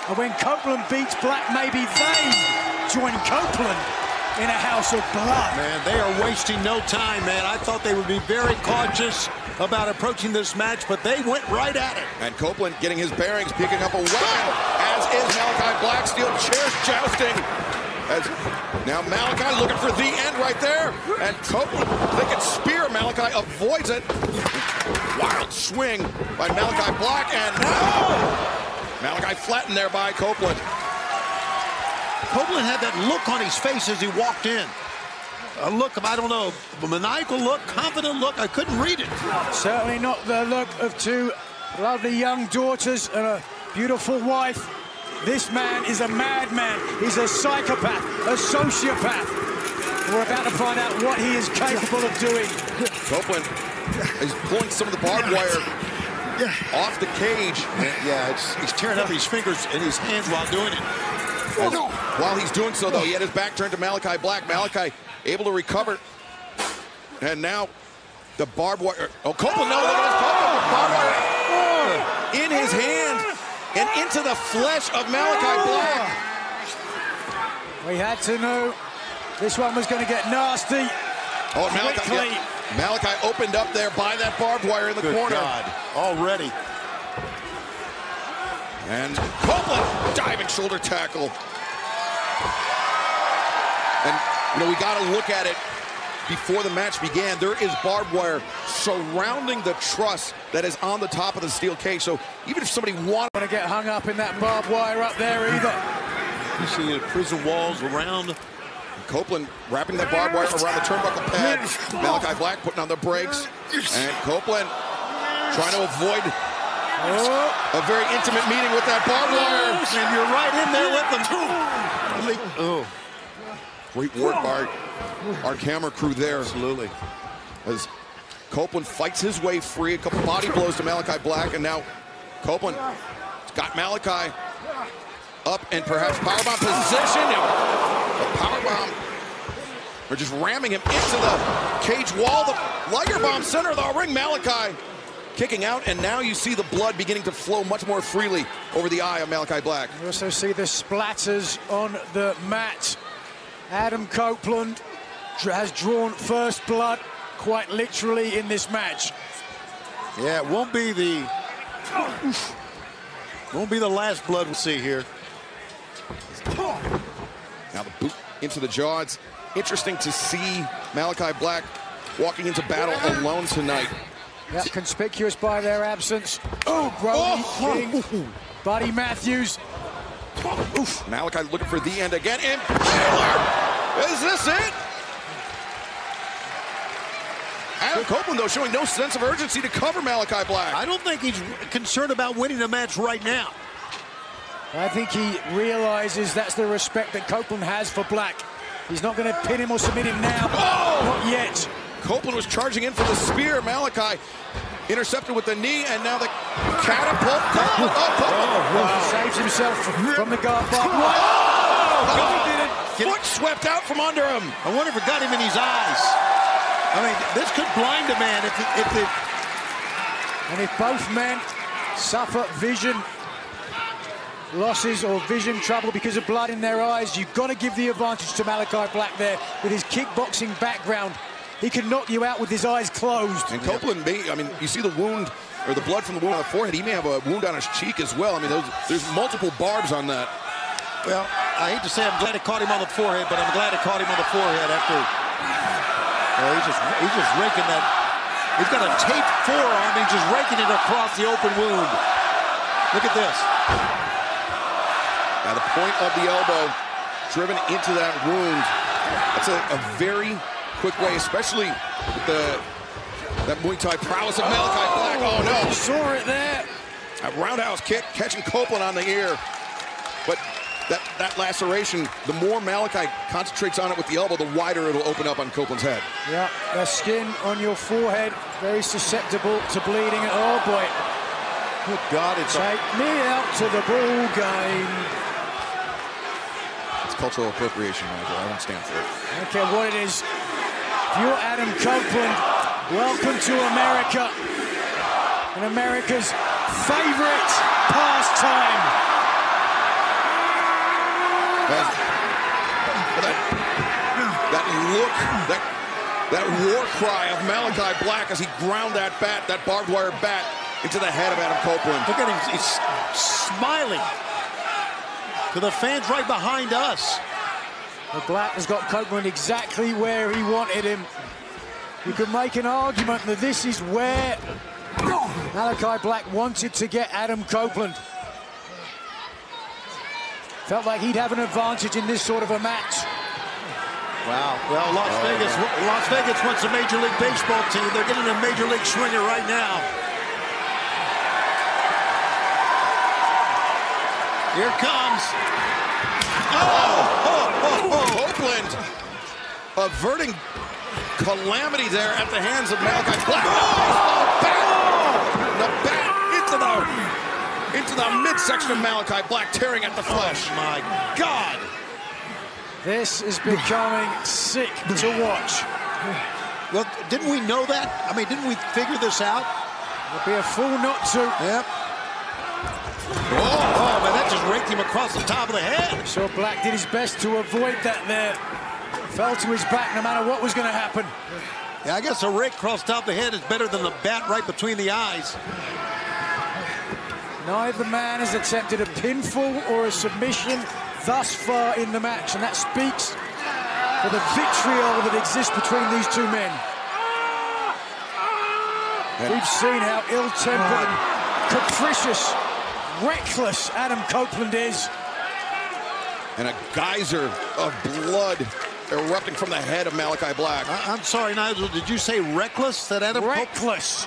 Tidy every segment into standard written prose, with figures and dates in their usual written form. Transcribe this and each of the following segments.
And when Copeland beats Black, maybe they join Copeland in a house of blood. Man, they are wasting no time, man. I thought they would be very cautious about approaching this match, but they went right at it. And Copeland getting his bearings, picking up a weapon, as is Malakai Black. Steel chairs jousting. As now Malakai looking for the end right there. And Copeland thinking spear. Malakai avoids it. Wild swing by Malakai Black. And now Malakai flattened there by Copeland. Copeland had that look on his face as he walked in. A look of, I don't know, a maniacal look, confident look. I couldn't read it. Certainly not the look of two lovely young daughters and a beautiful wife. This man is a madman. He's a psychopath, a sociopath. We're about to find out what he is capable of doing. Copeland is pulling some of the barbed wire off the cage. Yeah, he's tearing up his fingers and his hands while doing it. While he's doing so, though, he had his back turned to Malakai Black. Malakai able to recover. And now the barbed wire. Oh, Copeland, no, look at this. Copeland, barbed wire in his hand and into the flesh of Malakai Black. We had to know this one was going to get nasty. Oh, Malakai opened up there by that barbed wire in the corner. God, already. And Copeland diving shoulder tackle. And, you know, we got to look at it before the match began. There is barbed wire surrounding the truss that is on the top of the steel cage. So even if somebody wanted to get hung up in that barbed wire up there either. You see the prison walls around. Copeland wrapping that barbed wire around the turnbuckle pad. Malakai Black putting on the brakes. And Copeland trying to avoid a very intimate meeting with that barbed wire. And you're right in there with them. Oh. Great work by our camera crew there. Absolutely. As Copeland fights his way free, a couple body blows to Malakai Black, and now Copeland has got Malakai up and perhaps powerbomb position. A powerbomb. They're just ramming him into the cage wall. The Liger bomb center of the ring. Malakai kicking out, and now you see the blood beginning to flow much more freely over the eye of Malakai Black. You also see the splatters on the mat. Adam Copeland has drawn first blood, quite literally, in this match. Yeah, it won't be the last blood we'll see here. Now the boot into the jaw. It's interesting to see Malakai Black walking into battle alone tonight. Yeah, conspicuous by their absence. Oh, Brody King, Buddy Matthews. Oof. Malakai looking for the end again. And T.Y.L.E.R. Is this it? Adam Copeland, though, showing no sense of urgency to cover Malakai Black. I don't think he's concerned about winning the match right now. I think he realizes that's the respect that Copeland has for Black. He's not going to pin him or submit him now. Oh! Not yet. Copeland was charging in for the spear. Malakai intercepted with the knee, and now the catapult. He saves himself from the guard bar. Foot swept out from under him. I wonder if it got him in his eyes. I mean, this could blind a man And if both men suffer vision losses or vision trouble because of blood in their eyes, you've got to give the advantage to Malakai Black there with his kickboxing background. He can knock you out with his eyes closed. And Copeland may, I mean, you see the wound, or the blood from the wound on the forehead. He may have a wound on his cheek as well. I mean, there's multiple barbs on that. Well, I hate to say I'm glad it caught him on the forehead, but I'm glad it caught him on the forehead after. He's just raking that. He's got a taped forearm. He's just raking it across the open wound. Look at this. Now the point of the elbow driven into that wound. That's a very quick way, especially with that Muay Thai prowess of Malakai Black. Oh no! Saw it there. A roundhouse kick catching Copeland on the ear. But that laceration, the more Malakai concentrates on it with the elbow, the wider it'll open up on Copeland's head. Yeah, the skin on your forehead, very susceptible to bleeding. Oh boy. Good God, it's take me out to the ball game. It's cultural appropriation, Michael. I won't stand for it. I don't care what it is. If you're Adam Copeland, welcome to America. And America's favorite pastime. That look, that war cry of Malakai Black as he ground that barbed wire bat into the head of Adam Copeland. Look at him, he's smiling to the fans right behind us. Well, Black has got Copeland exactly where he wanted him. You could make an argument that this is where Malakai Black wanted to get Adam Copeland. Felt like he'd have an advantage in this sort of a match. Wow. Well, Las Vegas wants a Major League Baseball team. They're getting a Major League swinger right now. Here comes. Copeland averting calamity there at the hands of Malakai Black. The bat into the midsection of Malakai Black, tearing at the flesh. Oh, my God. This is becoming sick to watch. Well, didn't we know that? I mean, didn't we figure this out? It'd be a fool not to. Yep. Oh, man, that just raked him across the top of the head. So Black did his best to avoid that there. Fell to his back no matter what was going to happen. Yeah, I guess a rake across the top of the head is better than the bat right between the eyes. Neither man has attempted a pinfall or a submission thus far in the match, and that speaks for the vitriol that exists between these two men. We've seen how ill-tempered, capricious, reckless Adam Copeland is. And a geyser of blood erupting from the head of Malakai Black. I'm sorry, Nigel, did you say reckless? That Adam Reckless.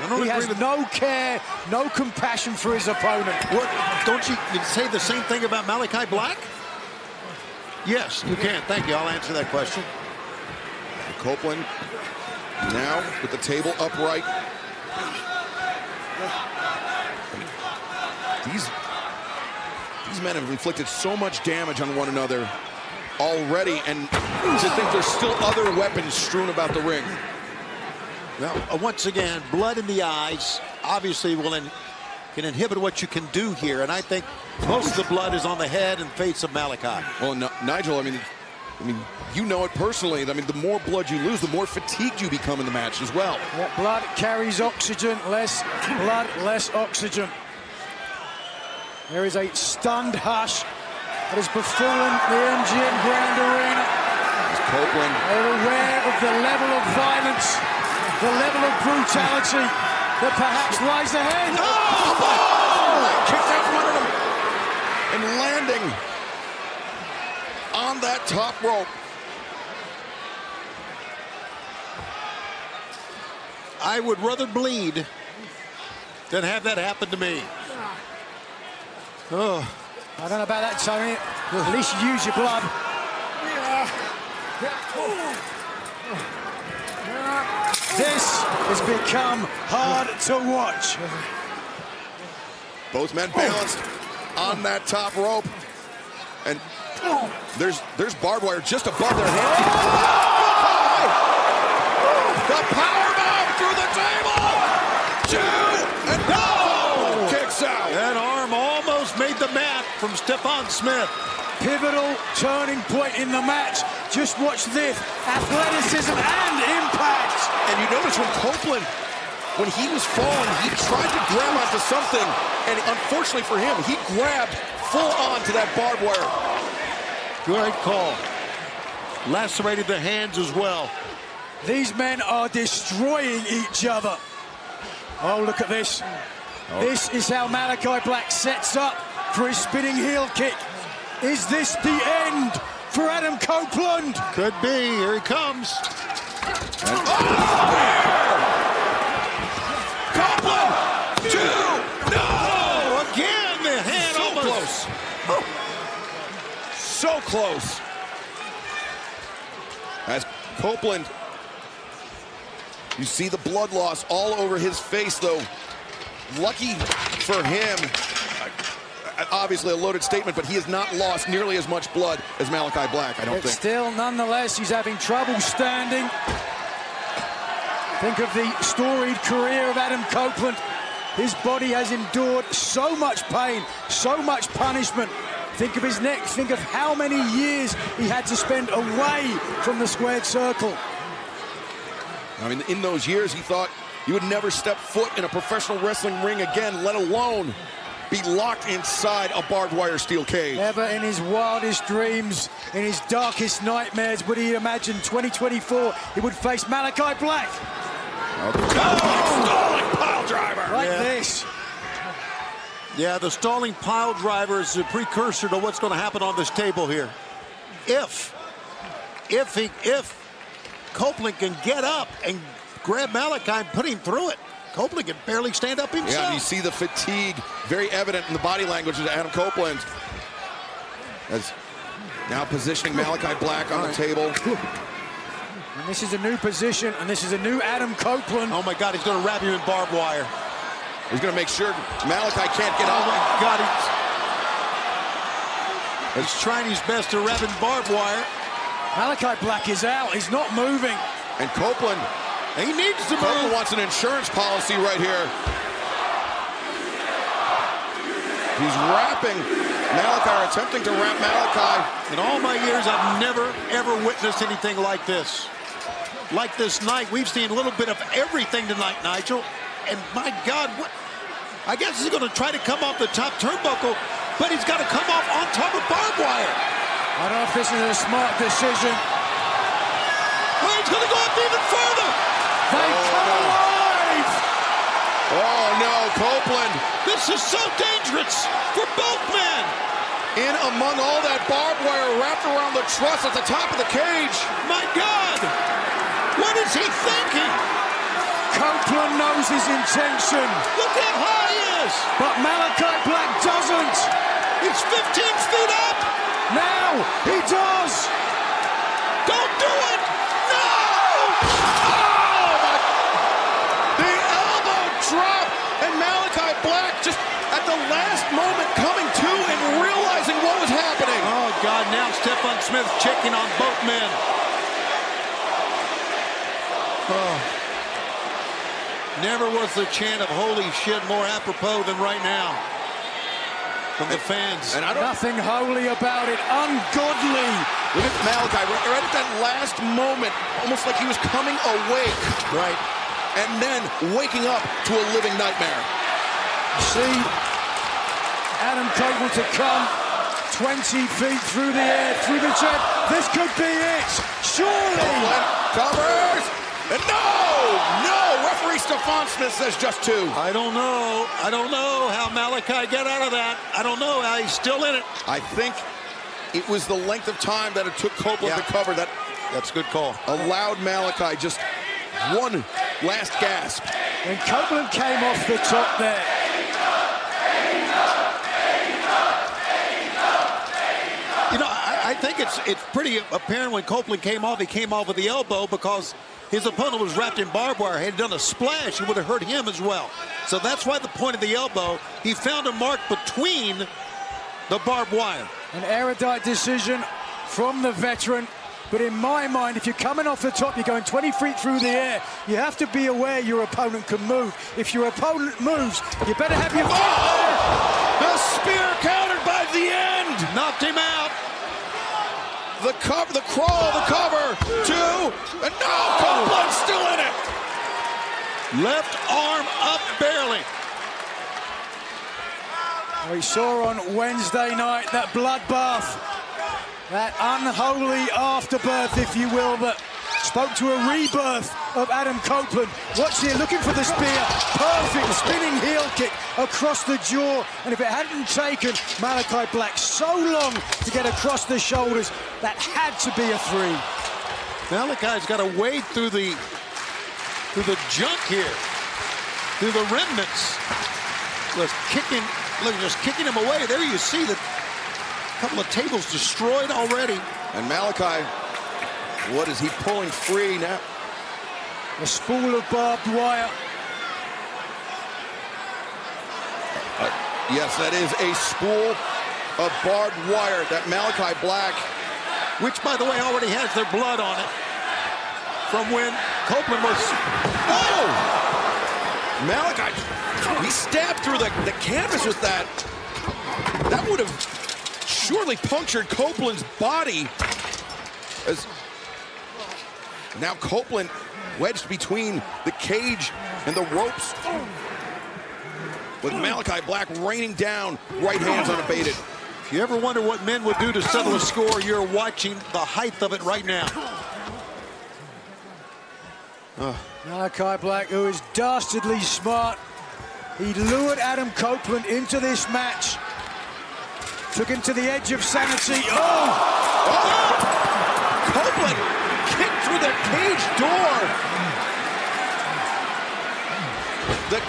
He has no care, no compassion for his opponent. What, don't you say the same thing about Malakai Black? Yes, you can. Thank you. I'll answer that question. Copeland now with the table upright. These men have inflicted so much damage on one another already, and to think there's still other weapons strewn about the ring. Well, once again, blood in the eyes obviously can inhibit what you can do here, and I think most of the blood is on the head and face of Malakai. Well, Nigel, I mean, you know it personally. I mean, the more blood you lose, the more fatigued you become in the match as well. Yeah, blood carries oxygen, less blood, less oxygen. There is a stunned hush that has befallen the MGM Grand Arena. Copeland. They're aware of the level of violence, the level of brutality that perhaps lies ahead. Kicked out from under him. And landing on that top rope. I would rather bleed than have that happen to me. Oh, I don't know about that, Tony. At least you use your blood. This has become hard to watch. Both men balanced on that top rope. And there's barbed wire just above their head. The powerbomb through the table. 2 and no! Kicks out. That arm almost made the mat from Stephon Smith. Pivotal turning point in the match. Just watch this. Athleticism and impact. And you notice when Copeland, when he was falling, he tried to grab onto something. And unfortunately for him, he grabbed full on to that barbed wire. Good call. Lacerated the hands as well. These men are destroying each other. Oh, look at this. This is how Malakai Black sets up for his spinning heel kick. Is this the end for Adam Copeland? Could be. Here he comes. Copeland! 2! No! Again, the hand So almost. close. So close. As Copeland, you see the blood loss all over his face, though. Lucky for him, obviously a loaded statement, but he has not lost nearly as much blood as Malakai Black, I don't think. Still, nonetheless, he's having trouble standing. Think of the storied career of Adam Copeland. His body has endured so much pain, so much punishment. Think of his neck. Think of how many years he had to spend away from the squared circle. I mean, in those years, he thought he would never step foot in a professional wrestling ring again, let alone be locked inside a barbed wire steel cage. Never in his wildest dreams, in his darkest nightmares, would he imagine 2024 he would face Malakai Black. Stalling pile driver. Like this. Yeah, the stalling pile driver is a precursor to what's going to happen on this table here. If Copeland can get up and grab Malakai and put him through it, Copeland can barely stand up himself. Yeah, you see the fatigue very evident in the body language of Adam Copeland. As now positioning Malakai Black on the table. And this is a new position, and this is a new Adam Copeland. Oh my God, he's going to wrap him in barbed wire. He's going to make sure Malakai can't get out. Oh my God, he's trying his best to wrap in barbed wire. Malakai Black is out. He's not moving. And Copeland, he needs to move. Copeland wants an insurance policy right here. He's wrapping Malakai, or attempting to wrap Malakai. In all my years, I've never, ever witnessed anything like this. Like this night, we've seen a little bit of everything tonight, Nigel. And my God, what? I guess he's going to try to come off the top turnbuckle, but he's got to come off on top of barbed wire. I don't know if this is a smart decision. Oh, he's going to go up even further. They come alive! Oh no, Copeland. This is so dangerous for both men. In among all that barbed wire wrapped around the truss at the top of the cage. My God! What is he thinking? Copeland knows his intention. Look how high he is. But Malakai Black doesn't. He's 15 feet up. Now he does. Don't do it. No! Oh, my. The elbow drop. And Malakai Black just at the last moment coming to and realizing what was happening. Oh, God, now Stephon Smith checking on both men. Oh. Never was the chant of holy shit more apropos than right now from the fans. And I don't... Nothing holy about it. Ungodly. Look at Malakai right at that last moment, almost like he was coming awake. Right. And then waking up to a living nightmare. See Adam Copeland to come 20 feet through the air, through the jet. This could be it. Surely. Copeland covers. And no! Referee Stephon Smith says just two. I don't know how Malakai got out of that. I don't know how he's still in it. I think it was the length of time that it took Copeland to cover that. That's a good call. Allowed Malakai just one last gasp. And Copeland came off the top there. You know, I think it's pretty apparent when Copeland came off, he came off with the elbow because his opponent was wrapped in barbed wire. Had he done a splash, it would have hurt him as well. So that's why the point of the elbow, he found a mark between the barbed wire. An erudite decision from the veteran. But in my mind, if you're coming off the top, you're going 20 feet through the air, you have to be aware your opponent can move. If your opponent moves, you better have your feet there. The spear countered by the end. Knocked him out. The cover, the crawl, the cover, two, and no, Copeland's still in it. Left arm up barely. We saw on Wednesday night that bloodbath, that unholy afterbirth, if you will, that spoke to a rebirth of Adam Copeland. Watch here, looking for the spear. Perfect spinning heel kick across the jaw. And if it hadn't taken Malakai Black so long to get across the shoulders, that had to be a three. Malakai's got to wade through the junk here, through the remnants. Just kicking him away. There you see that a couple of tables destroyed already. And Malakai, what is he pulling free now? A spool of barbed wire. Yes, that is a spool of barbed wire that Malakai Black, which, by the way, already has their blood on it from when Copeland was... Oh! Malakai, he stabbed through the canvas with that. That would have surely punctured Copeland's body. As now Copeland wedged between the cage and the ropes, with Malakai Black raining down, right hands unabated. If you ever wonder what men would do to settle a score, you're watching the height of it right now. Malakai Black, who is dastardly smart. He lured Adam Copeland into this match. Took him to the edge of sanity. Copeland kicked through the cage door. The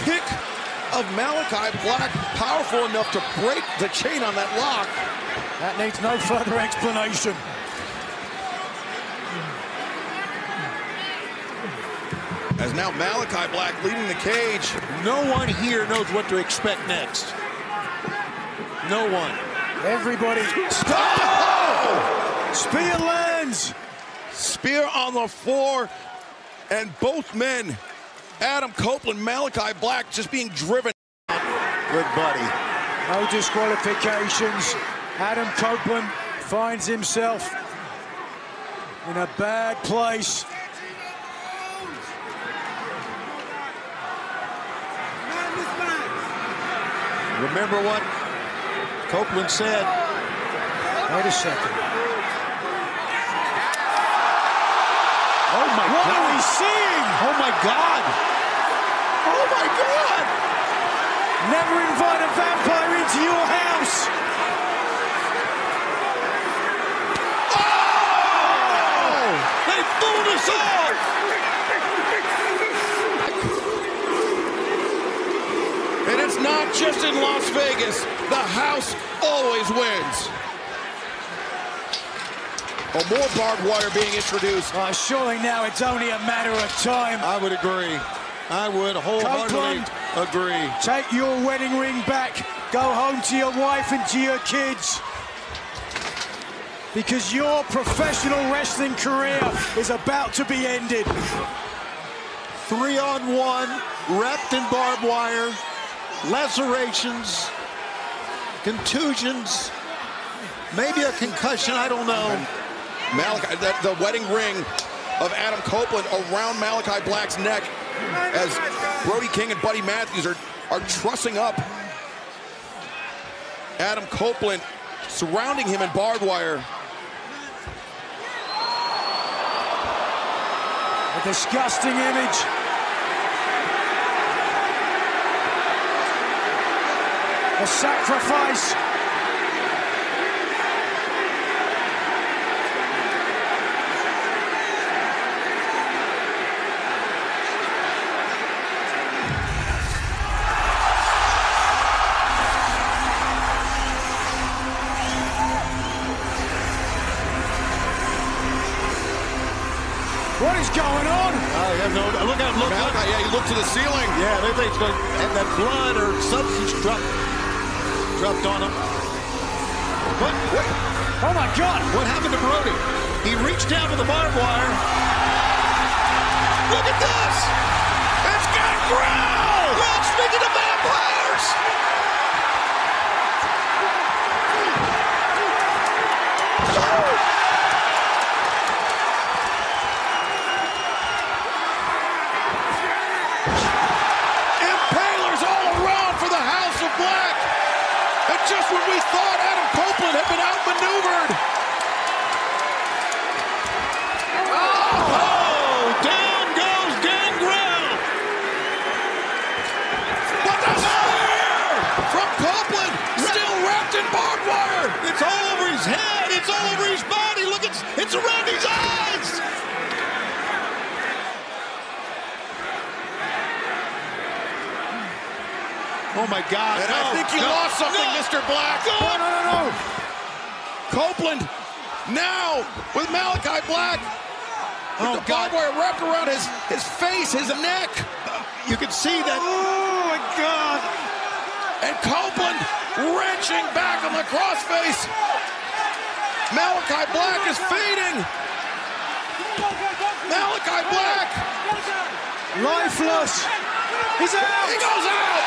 kick of Malakai Black, powerful enough to break the chain on that lock. That needs no further explanation. As now Malakai Black leading the cage. No one here knows what to expect next. No one. Everybody. Stop! Spear lands. Spear on the floor, and both men, Adam Copeland, Malakai Black, just being driven. Good buddy. No disqualifications. Adam Copeland finds himself in a bad place. Remember what Copeland said? Wait a second. Oh my What God. are we seeing? Oh my God. Oh my God! Never invite a vampire into your house. Oh! They fooled us all. And it's not just in Las Vegas. The house always wins. Oh, more barbed wire being introduced. Surely now it's only a matter of time. I would agree. I would wholeheartedly agree. Take your wedding ring back. Go home to your wife and to your kids. Because your professional wrestling career is about to be ended. 3-on-1, wrapped in barbed wire, lacerations, contusions, maybe a concussion, I don't know. Malakai, the wedding ring of Adam Copeland around Malakai Black's neck as Brody King and Buddy Matthews are trussing up Adam Copeland, surrounding him in barbed wire. A disgusting image. A sacrifice. What is going on? I have no. Look at him. Look. Malakai, yeah, he looked to the ceiling. Yeah, they think it's going to have that blood or substance dropped on him. What? Oh my God! What happened to Brody? He reached down to the barbed wire. Look at this! It's gangrel! Well, speaking of vampires! Impalers all around for the House of Black. And just when we thought Adam Copeland had been outmaneuvered. Oh, down goes Gangrel! But the spear from Copeland, still wrapped in barbed wire. It's all over his head. It's all over his body. Look, it's around his eyes. Oh my God! And I think you lost something, Mr. Black. No. Copeland now with Malakai Black. With the barbed wire wrapped around his face, his neck. You can see that. Oh my God! And Copeland wrenching back on the crossface. Malakai Black is fading. Malakai Black. Lifeless. He's out. He goes out.